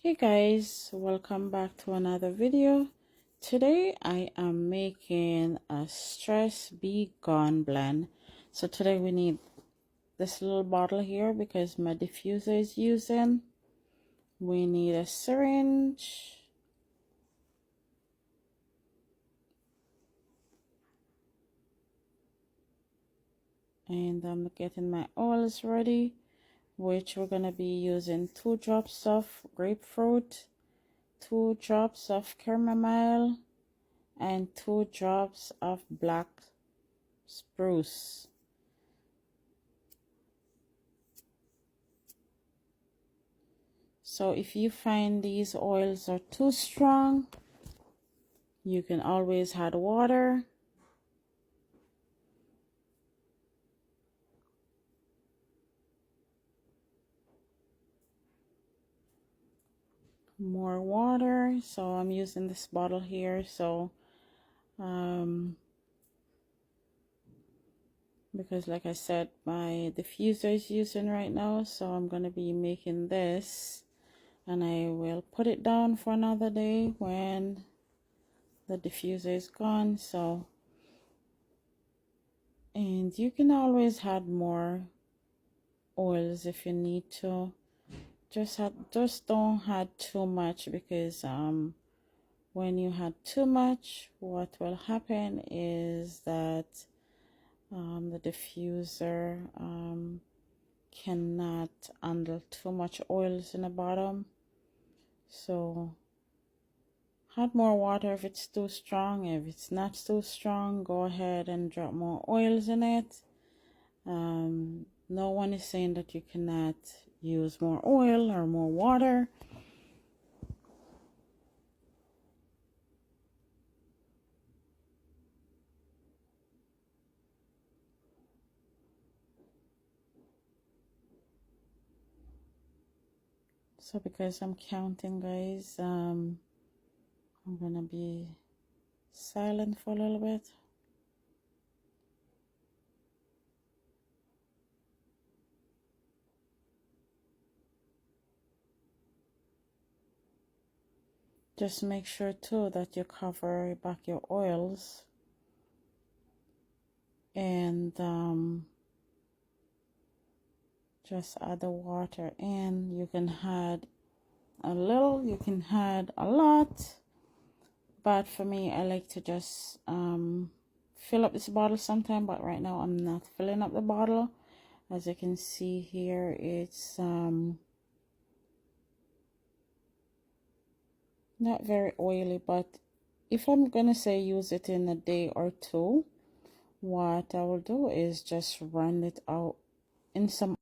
Hey guys, welcome back to another video. Today I am making a stress be gone blend. So today we need this little bottle here because my diffuser is using. We need a syringe, and I'm getting my oils ready, which we're gonna be using 2 drops of grapefruit, 2 drops of chamomile, and 2 drops of black spruce. So if you find these oils are too strong, you can always add water. More water. So I'm using this bottle here. So because like I said, my diffuser is using right now, so I'm going to be making this, and I will put it down for another day when the diffuser is gone. So, and you can always add more oils if you need to. Just don't add too much, because when you had too much, what will happen is that the diffuser cannot handle too much oils in the bottom. So add more water if it's too strong. If it's not too strong, go ahead and drop more oils in it. No one is saying that you cannot use more oil or more water. So because I'm counting, guys, I'm gonna be silent for a little bit. Just make sure too that you cover back your oils, and just add the water in. You can add a little, you can add a lot, but for me, I like to just fill up this bottle sometime. But right now I'm not filling up the bottle. As you can see here, it's not very oily, but if I'm gonna say use it in a day or two, what I will do is just run it out in some